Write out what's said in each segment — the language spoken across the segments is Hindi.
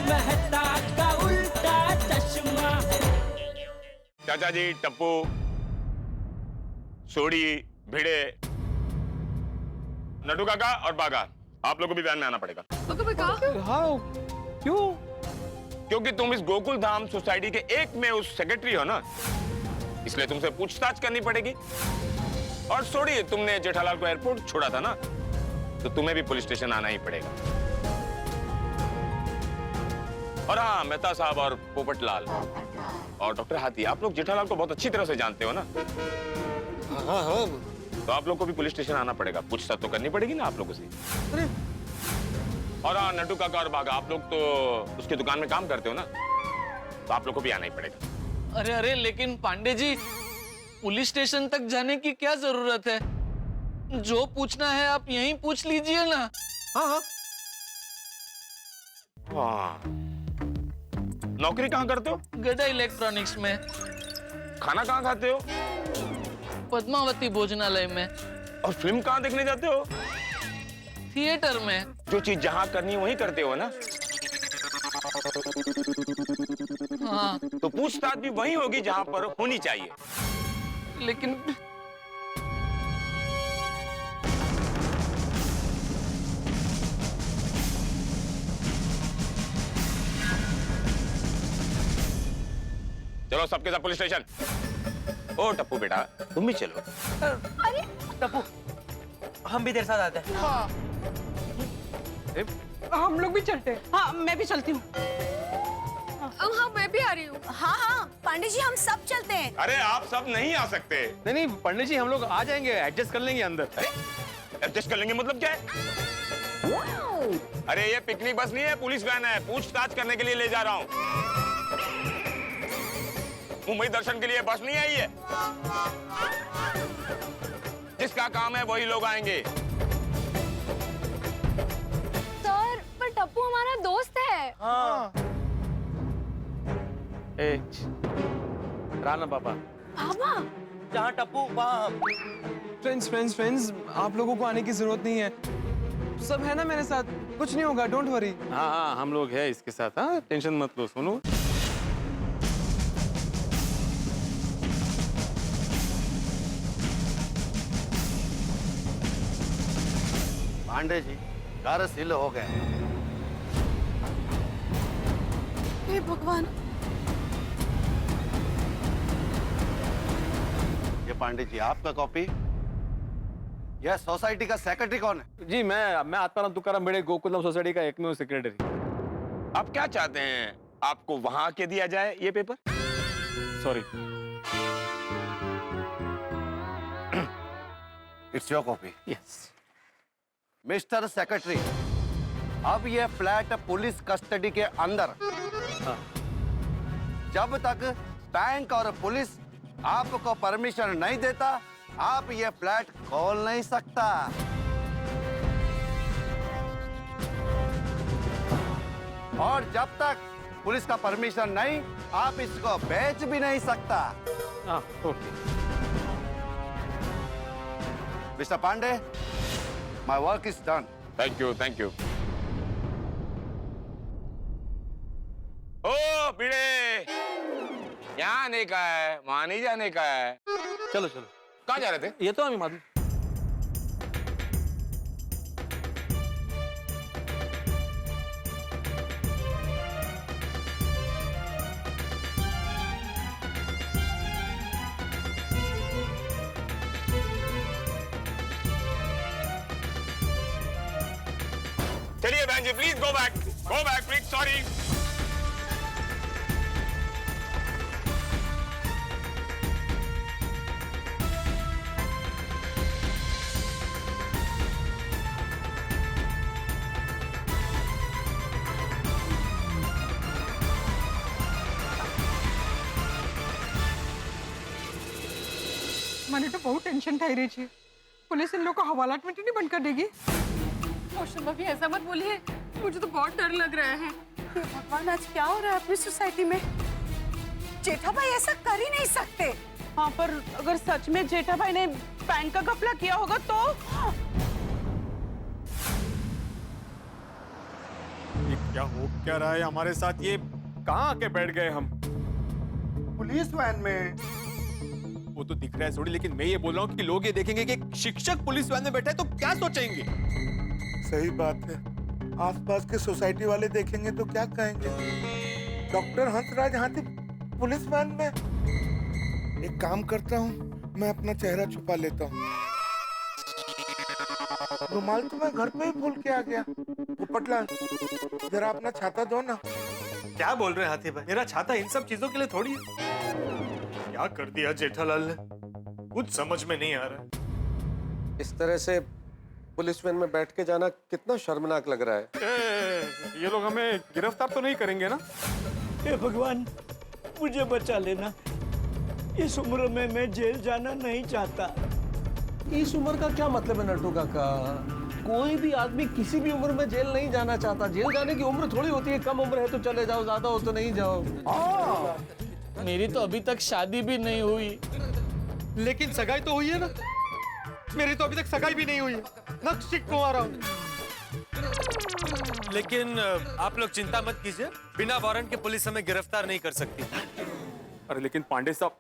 मेहता का उल्टा चश्मा। चाचा जी, टप्पू, सोड़ी, भिड़े, नटू काका और बागा, आप लोगों को भी वैन में आना पड़ेगा। हाँ, क्यों? क्योंकि तुम इस गोकुल धाम सोसाइटी के एक में उस सेक्रेटरी हो ना, इसलिए तुमसे पूछताछ करनी पड़ेगी। और सोड़ी, तुमने जेठालाल को एयरपोर्ट छोड़ा था ना, तो तुम्हें भी पुलिस स्टेशन आना ही पड़ेगा। और हाँ, मेहता साहब और पोपटलाल और डॉक्टर हाथी, आप लोग जेठालाल को बहुत अच्छी तरह से जानते हो ना। हाँ। तो आप लोग को भी पुलिस स्टेशन आना पड़ेगा, पूछताछ तो करनी पड़ेगी ना आप लोगों से। अरे, और हाँ, नटू काका और बागा, आप लोग तो उसकी दुकान में काम करते हो ना, तो आप लोग को भी आना ही पड़ेगा। अरे अरे, लेकिन पांडे जी, पुलिस स्टेशन तक जाने की क्या जरूरत है? जो पूछना है आप यहीं पूछ लीजिए ना। हाँ। नौकरी कहाँ करते हो? गदा इलेक्ट्रॉनिक्स में। खाना कहाँ खाते हो? पद्मावती भोजनालय में। और फिल्म कहाँ देखने जाते हो? थिएटर में। जो चीज जहाँ करनी है वहीं करते हो ना। हाँ, तो पूछताछ भी वहीं होगी जहाँ पर होनी चाहिए। लेकिन चलो सबके साथ पुलिस स्टेशन। ओ टप्पू बेटा, तुम भी चलो। अरे टप्पू, हम भी तेरे साथ आते हैं। हाँ, हम लोग भी चलते हैं। हाँ, मैं भी चलती हूँ। हाँ, मैं भी आ रही हूँ। हाँ, पांडे जी हम सब चलते हैं। अरे आप सब नहीं आ सकते। नहीं, पंडित जी हम लोग आ जाएंगे, एडजस्ट कर लेंगे अंदर। एडजस्ट कर लेंगे मतलब क्या है? अरे ये पिकनिक बस नहीं है, पुलिस वैन है। पूछताछ करने के लिए ले जा रहा हूँ। मुंबई दर्शन के लिए बस नहीं आई है। जिसका काम है वही लोग आएंगे। सर, पर टप्पू हमारा दोस्त है। हाँ। राना पापा। पापा? जहाँ टप्पू वहाँ हम। फ्रेंड्स, आप लोगों को आने की जरूरत नहीं है। सब है ना मेरे साथ, कुछ नहीं होगा, डोंट वरी। हाँ, हम लोग हैं इसके साथ। हाँ, टेंशन मत लो। सुनो, पांडे जी घर सील हो गए। हे भगवान। ये पांडे जी आपका कॉपी। यह सोसाइटी का सेक्रेटरी कौन है? जी मैं आत्माराम तुकाराम भिड़े, गोकुलम सोसाइटी का एकमेव सेक्रेटरी। आप क्या चाहते हैं? आपको वहां के दिया जाए ये paper? Sorry. It's your copy. Yes. Mister secretary, अब यह फ्लैट पुलिस कस्टडी के अंदर। जब तक बैंक और पुलिस आपको परमिशन नहीं देता, आप यह फ्लैट खोल नहीं सकता। और जब तक पुलिस का परमिशन नहीं, आप इसको बेच भी नहीं सकता। Okay. Mister Pandey, my work is done. Thank you, thank you. ओ भिड़े, यहाँ आने का है, वहां नहीं जाने का है। चलो। कहाँ जा रहे थे? ये तो हमें मालूम। चलिए बहन जी, please go back please. Sorry. मैंने तो बहुत टेंशन થઈ રહી છે। पुलिस इन लोग को हवालात में नहीं बंद कर देगी? मौसम भाभी ऐसा मत बोलिए, मुझे तो बहुत डर लग रहा है। भगवान, आज क्या हो रहा है अपनी सोसाइटी में? जेठा भाई ऐसा कर ही नहीं सकते। हाँ, पर अगर सच में जेठा भाई ने बैंक का घपला किया होगा तो? क्या हो क्या रहा है हमारे साथ? ये कहाँ आके बैठ गए हम? पुलिस वैन में। वो तो दिख रहा है थोड़ी, लेकिन मैं ये बोल रहा हूँ कि लोग ये देखेंगे कि एक शिक्षक पुलिस वैन में बैठा है तो क्या सोचेंगे? सही बात है, आसपास के सोसाइटी वाले देखेंगे तो क्या कहेंगे? डॉक्टर हंसराज हाथी पुलिस वैन में। एक काम करता हूँ, मैं अपना चेहरा छुपा लेता हूँ। रुमाल तो मैं घर पे ही भूल के आ गया। पोपटलाल, जरा अपना छाता दो ना। क्या बोल रहे हैं हाथी भाई? मेरा छाता इन सब चीजों के लिए थोड़ी है। क्या कर दिया जेठालाल ने, कुछ समझ में नहीं आ रहा। इस तरह से पुलिस वैन में बैठ के जाना कितना शर्मनाक लग रहा है। ये लोग हमें गिरफ्तार तो नहीं करेंगे ना? हे भगवान, मुझे बचा लेना। इस उम्र में मैं जेल जाना नहीं चाहता। इस उम्र का क्या मतलब है नट्टू काका? कोई भी आदमी किसी भी उम्र में जेल नहीं जाना चाहता। जेल जाने की उम्र थोड़ी होती है, कम उम्र है तो चले जाओ, ज्यादा हो तो नहीं जाओ। मेरी तो अभी तक शादी भी नहीं हुई। लेकिन सगाई तो हुई है ना। मेरी तो अभी तक सगाई भी नहीं हुई है, नक्शिक कुंवारा हूं। लेकिन आप लोग चिंता मत कीजिए, बिना वारंट के पुलिस हमें गिरफ्तार नहीं कर सकती। अरे लेकिन पांडे साहब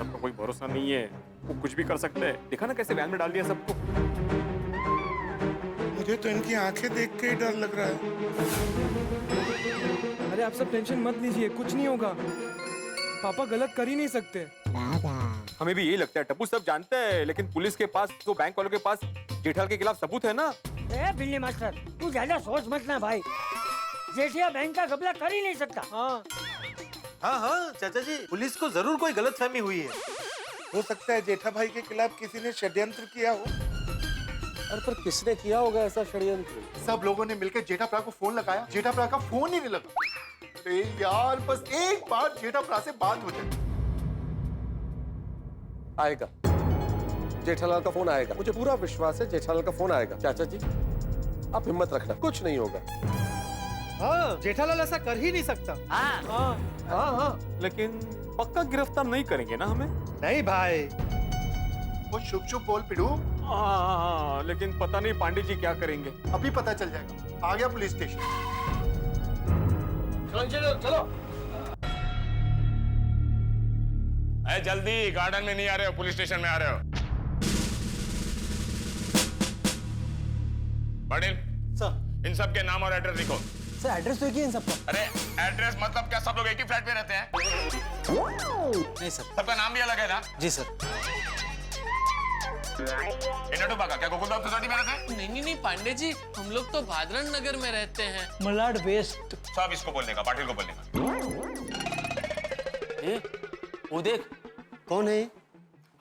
का कोई भरोसा नहीं है, वो कुछ भी कर सकते हैं। देखा ना कैसे वैन में डाल दिया सबको। मुझे तो इनकी आंखें देख के ही डर लग रहा है। अरे आप सब टेंशन मत लीजिए, कुछ नहीं होगा। पापा गलत कर ही नहीं सकते। हमें भी यही लगता है। टप्पू सब जानते हैं, लेकिन पुलिस के पास तो बैंक वालों के पास जेठाल के खिलाफ सबूत है ना। ए बिल्ली मास्टर, तू ज्यादा सोच मत ना भाई। जेठिया बैंक का घपला कर ही नहीं सकता। हाँ चाचा जी, पुलिस को जरूर कोई गलतफहमी हुई है। हो सकता है जेठा भाई के खिलाफ किसी ने षड्यंत्र किया हो। अरे पर किसने किया होगा ऐसा षड्यंत्र? सब लोगों ने मिलकर जेठाप्रा को फोन लगाया, जेठाप्रा का फोन ही नहीं लगा। अरे यार, बस एक बार जेठाप्रा से बात हो जाए। आएगा, जेठालाल का फोन आएगा। मुझे पूरा विश्वास है जेठालाल का फोन आएगा। चाचा जी आप हिम्मत रखना, कुछ नहीं होगा। हाँ, जेठालाल ऐसा कर ही नहीं सकता। हाँ। लेकिन पक्का गिरफ्तार नहीं करेंगे ना हमें? नहीं भाई, वो शुभ शुभ बोल पिड़ू। हाँ, लेकिन पता नहीं पांडे जी क्या करेंगे। अभी पता चल जाएगा। आ गया पुलिस स्टेशन। चलो। जल्दी, गार्डन में नहीं आ रहे हो, पुलिस स्टेशन में आ रहे हो। पाटिल सर, इन सब के नाम और एड्रेस लिखो। सर एड्रेस तो एक ही है इन सबका। अरे एड्रेस मतलब क्या सब लोग एक ही फ्लैट में रहते हैं? नहीं सर, सबका नाम भी अलग है ना? जी सर। नटू बाका क्या गोकुलधाम सोसाइटी में रहते हैं? नहीं पांडे जी, हम लोग तो भादरण नगर में रहते हैं। मलाड वेस्ट। सब इसको बोलने का, पाटिल को बोलने का। वो देख, कौन है?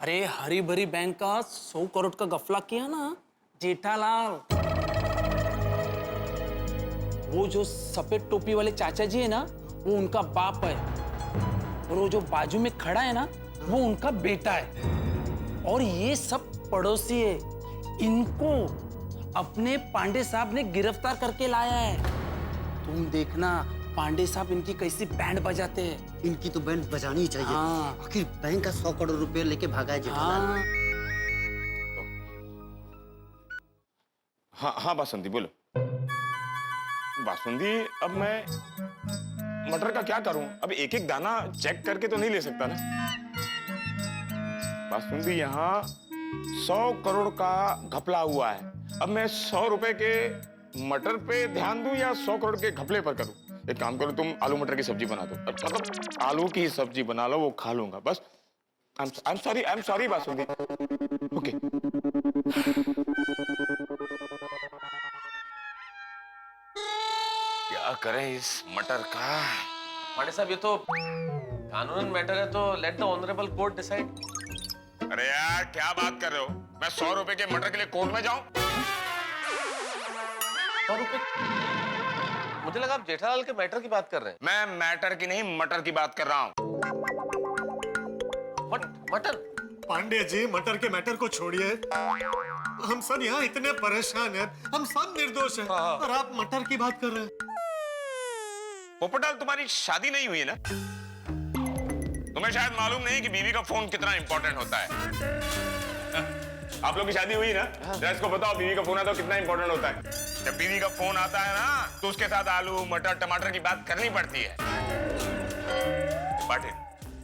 अरे हरी भरी बैंक का 100 करोड़ का गफला किया ना जेठालाल। वो जो सफेद टोपी वाले चाचा जी है ना, वो उनका बाप है। और वो जो बाजू में खड़ा है ना, वो उनका बेटा है। और ये सब पड़ोसी है। इनको अपने पांडे साहब ने गिरफ्तार करके लाया है। तुम देखना पांडे साहब इनकी कैसी बैंड बजाते हैं। इनकी तो बैंड बजानी ही चाहिए। हाँ। आखिर बैंक का 100 करोड़ रुपए लेके भागा है जेठालाल। हाँ बासंती बोलो। बासुंदी, अब मैं मटर का क्या करूं? अब एक एक दाना चेक करके तो नहीं ले सकता ना। बासुंदी, यहाँ 100 करोड़ का घपला हुआ है। अब मैं 100 रुपए के मटर पे ध्यान दूं या 100 करोड़ के घपले पर करूं? एक काम करो, तुम आलू मटर की सब्जी बना दो। मतलब आलू की सब्जी बना लो, वो खा लूंगा बस। I am sorry basundi. Okay. क्या करें इस मटर का? पांडे साहब, ये तो कानूनन मैटर है, तो let the honourable court decide. अरे यार क्या बात कर रहे हो? मैं 100 रुपए के मटर के लिए कोर्ट में जाऊं? 100 रुपए? मुझे लगा आप जेठालाल के मैटर की बात कर रहे हैं। मैं मैटर की नहीं, मटर की बात कर रहा हूं। मटर? पांडे जी, मटर के मैटर को छोड़िए। हम सब यहाँ इतने परेशान हैं, हम सब निर्दोष हैं, और आप मटर की बात कर रहे हैं। पोपटाल, तुम्हारी शादी नहीं हुई है ना? तुम्हें शायद मालूम नहीं कि बीवी का फोन कितना इंपॉर्टेंट होता है। आप लोग की शादी हुई ना? जरा इसको बताओ, बीवी का फोन आता तो कितना इंपॉर्टेंट होता है। जब बीवी का फोन आता है ना तो उसके साथ आलू मटर टमाटर की बात करनी पड़ती है। पाटिल,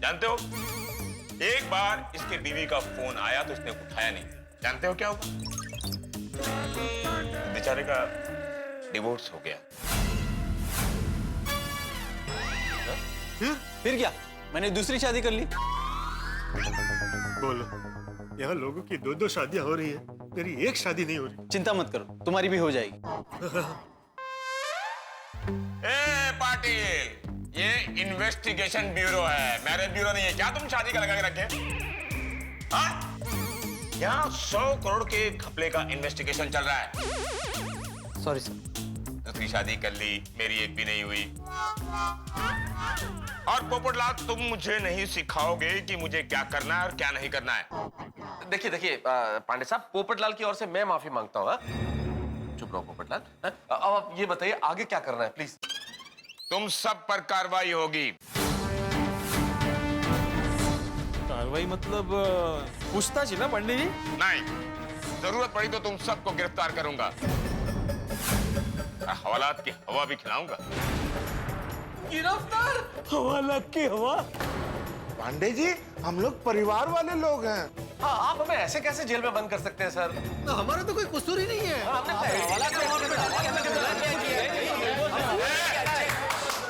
जानते हो एक बार इसके बीवी का फोन आया तो इसने उठाया नहीं। जानते हो क्या हुआ? बेचारे का डिवोर्स हो गया। फिर क्या, मैंने दूसरी शादी कर ली। बोलो, यहाँ लोगों की 2-2 शादियां हो रही है, मेरी एक शादी नहीं हो रही। चिंता मत करो, तुम्हारी भी हो जाएगी। ए पाटिल, ये इन्वेस्टिगेशन ब्यूरो है, मैरिज ब्यूरो नहीं है। क्या तुम शादी का लगा के रखे? हाँ? यहाँ 100 करोड़ के घपले का इन्वेस्टिगेशन चल रहा है। Sorry sir. दूसरी शादी कर ली, मेरी एक भी नहीं हुई। और पोपटलाल, तुम मुझे नहीं सिखाओगे कि मुझे क्या करना है और क्या नहीं करना है। देखिए देखिए पांडे साहब, पोपटलाल की ओर से मैं माफी मांगता हूँ। चुप रहो पोपटलाल। अब आप ये बताइए आगे क्या करना है प्लीज। तुम सब पर कार्रवाई होगी। कार्रवाई मतलब पूछताछ ही ना पंडित जी? नहीं, जरूरत पड़ी तो तुम सबको गिरफ्तार करूंगा, हवालात की हवा भी खिलाऊंगा। गिरफ्तार? हवालात की हवा? पांडे जी, हम लोग परिवार वाले लोग हैं। हाँ, आप हमें ऐसे कैसे जेल में बंद कर सकते हैं सर? हमारा तो कोई कसूर ही नहीं है।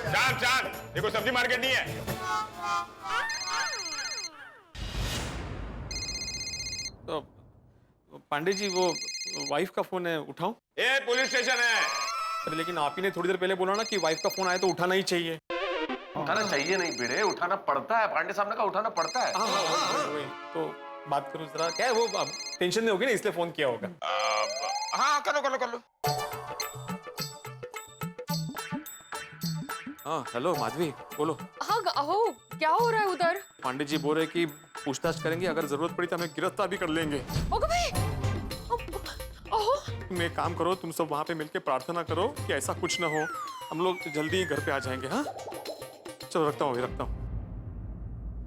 चांद चांद, ये कोई सब्जी मार्केट नहीं है। तो पांडे जी, वो वाइफ का फोन है, उठाओ। ये पुलिस स्टेशन है। अरे लेकिन आप ही ने थोड़ी देर पहले बोला ना कि वाइफ का फोन आया तो उठाना ही चाहिए। उठाना चाहिए नहीं बेटे, उठाना पड़ता है। पांडे साहब ने कहा उठाना पड़ता है। तो बात करो जरा, क्या है वो टेंशन में होगी ना, इसलिए फोन किया होगा। हाँ, कर लो। हाँ हेलो माधवी, बोलो। हाँ अहो, क्या हो रहा है उधर? पांडे जी बोल रहे कि पूछताछ करेंगे, अगर जरूरत पड़ी तो हमें गिरफ्तार भी कर लेंगे। ओके भाई। ओहो, तुम एक काम करो, तुम सब वहाँ पे मिलके प्रार्थना करो कि ऐसा कुछ ना हो। हम लोग जल्दी ही घर पे आ जाएंगे। हाँ चलो, रखता हूँ।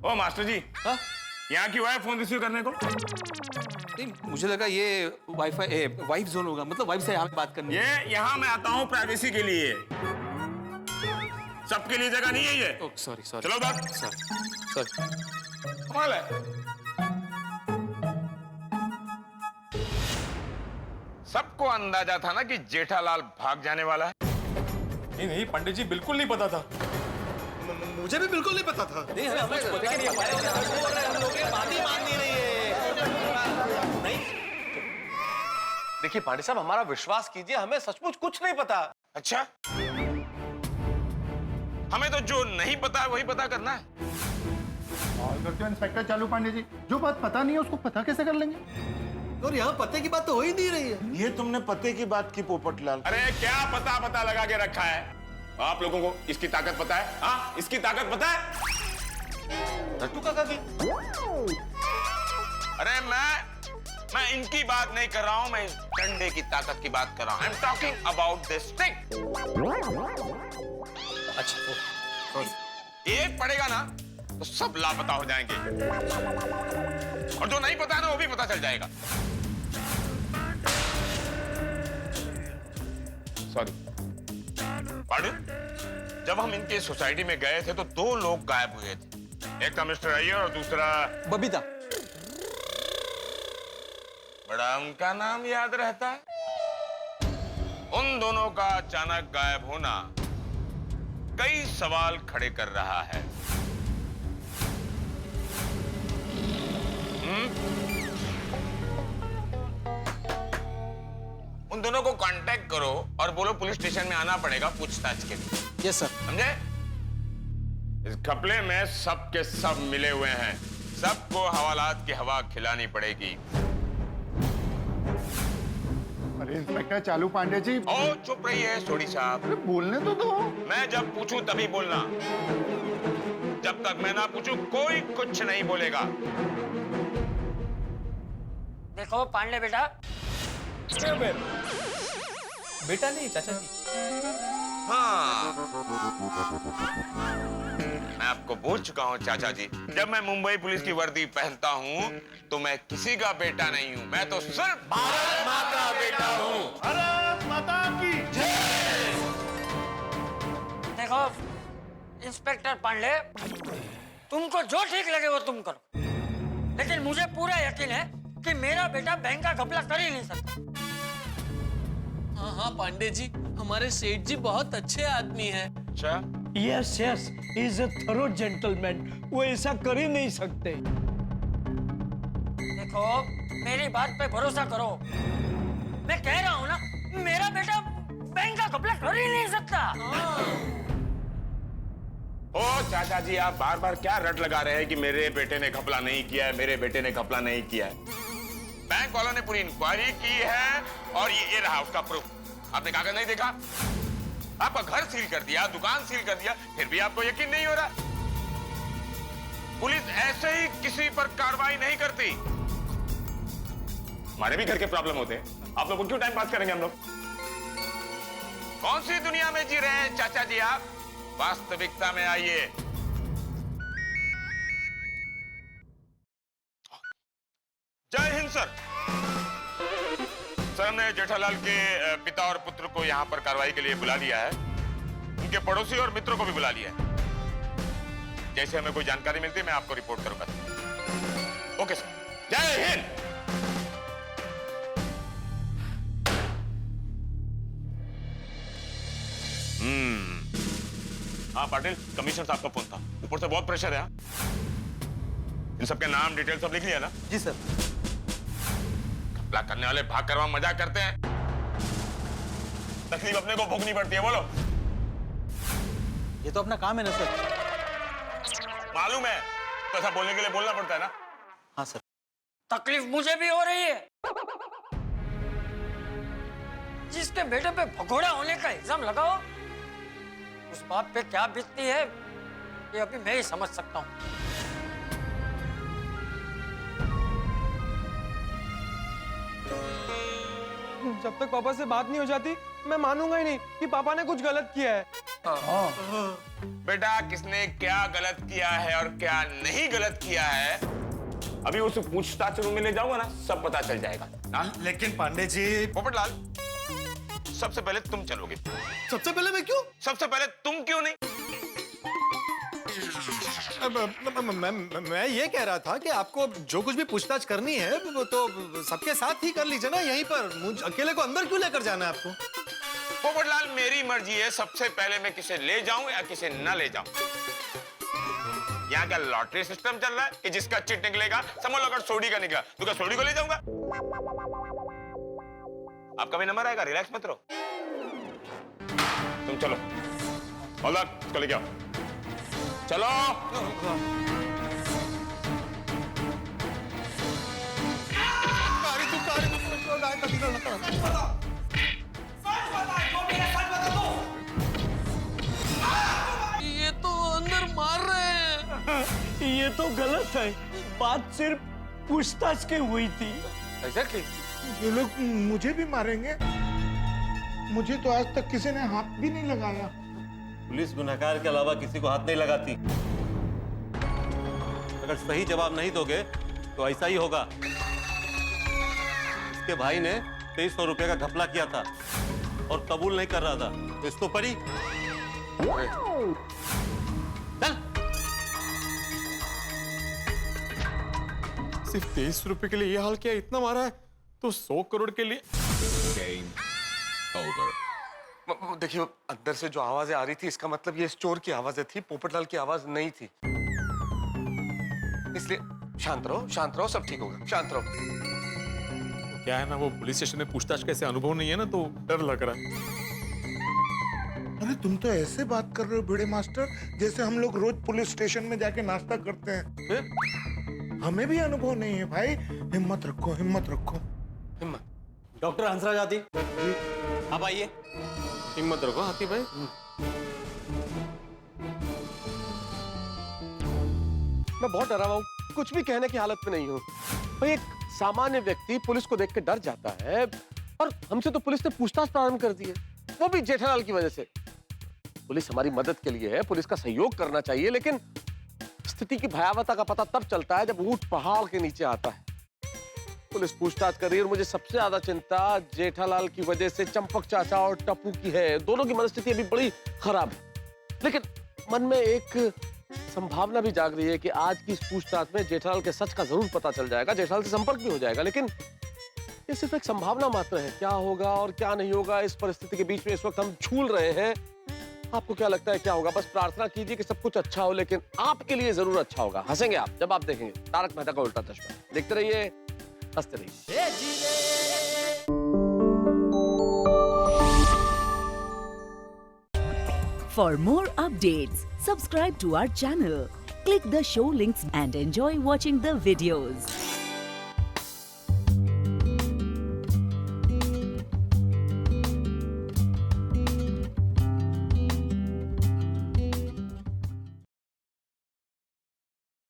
ओ मास्टर जी, हाँ? यहाँ क्यों आए फोन रिसीव करने को? नहीं, मुझे लगा ये वाइफ जोन होगा, मतलब वाइफ से यहाँ पे बात करनी है। ये यहाँ मैं आता हूँ प्राइवेसी के लिए, सबके लिए जगह नहीं है ये। सॉरी। चलो बात। सॉरी। कमाल है। सबको अंदाजा था ना कि जेठालाल भाग जाने वाला है। नहीं पंडित जी, बिल्कुल नहीं पता था। मुझे भी बिल्कुल नहीं पता था। नहीं, हमें कुछ पता ही नहीं। हमारे हम लोग ये बात ही मान नहीं रही है। नहीं, देखिए पांडे साहब, हमारा विश्वास कीजिए, हमें सचमुच कुछ नहीं पता। अच्छा, हमें तो जो नहीं पता है वही पता करना है। और करते हो इंस्पेक्टर चालू पांडे जी, जो बात पता नहीं है उसको पता कैसे कर लेंगे? और यहाँ पते की बात तो हो ही नहीं रही है। ये तुमने पते की बात की पोपटलाल। अरे क्या पता लगा के रखा है? आप लोगों को इसकी ताकत पता है? हाँ, इसकी ताकत पता है? लट्टू काका की? अरे मैं इनकी बात नहीं कर रहा हूं, मैं इस डंडे की ताकत की बात कर रहा हूं। I am talking about this stick. अच्छा, एक पड़ेगा ना तो सब लापता हो जाएंगे, और जो नहीं पता है ना वो भी पता चल जाएगा। सॉरी पांडे, जब हम इनके सोसाइटी में गए थे तो 2 लोग गायब हुए थे। एक था मिस्टर अय्यर और दूसरा बबीता। बड़ा उनका नाम याद रहता है। उन दोनों का अचानक गायब होना कई सवाल खड़े कर रहा है। उन दोनों को कांटेक्ट करो और बोलो पुलिस स्टेशन में आना पड़ेगा पूछताछ के लिए। Yes sir. समझे? इस घपले में सब के सब मिले हुए हैं, सबको हवालात की हवा खिलानी पड़ेगी। अरे इंस्पेक्टर चालू पांडे जी। ओ चुप रहिए सोडी साहब। अरे बोलने तो दो। मैं जब पूछूं तभी बोलना, जब तक मैं ना पूछूं कोई कुछ नहीं बोलेगा। देखो पांडे बेटा। बेटा नहीं चाचा जी। हाँ, मैं आपको बोल चुका हूँ चाचा जी, जब मैं मुंबई पुलिस की वर्दी पहनता हूँ तो मैं किसी का बेटा नहीं हूँ, मैं तो सिर्फ भारत माँ का बेटा हूँ। भारत माता की देखो इंस्पेक्टर पांडे, तुमको जो ठीक लगे वो तुम करो, लेकिन मुझे पूरा यकीन है कि मेरा बेटा बैंक का घपला कर ही नहीं सकता। हाँ हाँ पांडे जी, हमारे सेठ जी बहुत अच्छे आदमी हैं। अच्छा, yes yes, he is a thorough gentleman, वो ऐसा कर ही नहीं सकते। देखो मेरी बात पे भरोसा करो, मैं कह रहा हूँ ना, मेरा बेटा बैंक का घपला कर ही नहीं सकता। ओ चाचा जी, आप बार बार क्या रट लगा रहे हैं कि मेरे बेटे ने घपला नहीं किया है, मेरे बेटे ने घपला नहीं किया है। बैंक वालों ने पूरी इंक्वायरी की है और ये रहा उसका प्रूफ। आपने कागज नहीं देखा? आपका घर सील कर दिया, दुकान सील कर दिया, फिर भी आपको यकीन नहीं हो रहा? पुलिस ऐसे ही किसी पर कार्रवाई नहीं करती। हमारे भी घर के प्रॉब्लम होते हैं, आप लोग को क्यों टाइम पास करेंगे हम लोग? कौन सी दुनिया में जी रहे हैं चाचा जी आप? वास्तविकता में आइए। जय हिंद सर। सर ने जेठालाल के पिता और पुत्र को यहाँ पर कार्रवाई के लिए बुला लिया है, उनके पड़ोसी और मित्रों को भी बुला लिया है। जैसे हमें कोई जानकारी मिलती है मैं आपको रिपोर्ट करूंगा। ओके सर, जय हिंद। हाँ पाटिल, कमिश्नर साहब का फोन था, ऊपर से बहुत प्रेशर है। इन सबके नाम डिटेल सब लिख लिया ना? जी सर। घपला करने वाले भाग कर वहां मजाक करते हैं, तकलीफ अपने को भोगनी पड़ती है। बोलो। ये तो अपना काम है ना सर। मालूम है, तो ऐसा बोलने के लिए बोलना पड़ता है ना? हाँ सर। तकलीफ मुझे भी हो रही है। जिसके बेटे पे भगोड़ा होने का इल्जाम लगाओ, उस बाप पे क्या बीतती है ये अभी मैं ही समझ सकता हूँ। जब तक पापा से बात नहीं हो जाती मैं मानूंगा ही नहीं कि पापा ने कुछ गलत किया है। बेटा, किसने क्या गलत किया है और क्या नहीं गलत किया है, अभी उसे पूछताछ रूम में ले जाऊंगा ना, सब पता चल जाएगा ना? लेकिन पांडे जी। पोपटलाल, सबसे पहले तुम चलोगे। सबसे पहले मैं क्यों? सबसे पहले तुम क्यों नहीं? मैं ये कह रहा था कि आपको जो कुछ भी पूछताछ करनी है वो तो सबके साथ ही कर लीजिए ना, यहीं पर। मुझे अकेले को अंदर क्यों लेकर जाना है आपको? पोपटलाल, मेरी मर्जी है सबसे पहले मैं किसे ले जाऊं या किसे न ले जाऊं। यहाँ क्या लॉटरी सिस्टम चल रहा है कि जिसका चिट निकलेगा? समझ लो अगर सोडी का निकला तो क्या सोडी को ले जाऊंगा? आपका भी नंबर आएगा, रिलैक्स मत रहो। तुम चलो, औलाद इसको लेके आओ, चलो। ये तो अंदर मार रहे हैं। ये तो गलत है, बात सिर्फ पूछताछ की हुई थी। एग्जैक्टली। ये लोग मुझे भी मारेंगे? मुझे तो आज तक किसी ने हाथ भी नहीं लगाया। पुलिस गुनहगार के अलावा किसी को हाथ नहीं लगाती। अगर सही जवाब नहीं दोगे तो ऐसा ही होगा। इसके भाई ने 2300 रुपए का घपला किया था और कबूल नहीं कर रहा था, तो इसको पड़ी। सिर्फ 23 रुपए के लिए ये हाल किया, इतना मारा है तो 100 करोड़ के लिए। देखिए, अंदर से जो आवाजें आ रही थी इसका मतलब ये चोर की आवाजें थी, पोपटलाल की आवाज नहीं थी। इसलिए शांत रहो, सब ठीक होगा, शांत रहो। तो क्या है ना, वो पुलिस स्टेशन में पूछताछ का ऐसे अनुभव नहीं है ना, तो डर लग रहा है। अरे तुम तो ऐसे बात कर रहे हो भिड़े मास्टर, जैसे हम लोग रोज पुलिस स्टेशन में जाके नाश्ता करते हैं। हमें भी अनुभव नहीं है भाई। हिम्मत रखो, हिम्मत रखो। हिम्मत। डॉक्टर हंसराज आती, आप आइए। हिम्मत रखो हाथी भाई। मैं बहुत डरा हुआ हूँ, कुछ भी कहने की हालत में नहीं हूँ। भाई, एक सामान्य व्यक्ति पुलिस को देख के डर जाता है और हमसे तो पुलिस ने पूछताछ प्रारंभ कर दी है, वो भी जेठालाल की वजह से। पुलिस हमारी मदद के लिए है, पुलिस का सहयोग करना चाहिए, लेकिन स्थिति की भयावहता का पता तब चलता है जब ऊंट पहाड़ के नीचे आता है। पुलिस पूछताछ कर रही है और मुझे सबसे ज्यादा चिंता जेठालाल की वजह से चंपक चाचा और टप्पू की है। दोनों की मनस्थिति अभी बड़ी खराब है, लेकिन मन में एक संभावना भी जाग रही है कि आज की इस पूछताछ में जेठालाल के सच का जरूर पता चल जाएगा, जेठालाल से संपर्क भी हो जाएगा। लेकिन ये सिर्फ एक संभावना मात्र है, क्या होगा और क्या नहीं होगा इस परिस्थिति के बीच में इस वक्त हम झूल रहे हैं। आपको क्या लगता है क्या होगा? बस प्रार्थना कीजिए कि सब कुछ अच्छा हो, लेकिन आपके लिए जरूर अच्छा होगा। हंसेंगे आप जब आप देखेंगे तारक मेहता का उल्टा चश्मा। देखते रहिए, हंसते रहिए। For more updates, subscribe to our channel, click the show links and enjoy watching the videos.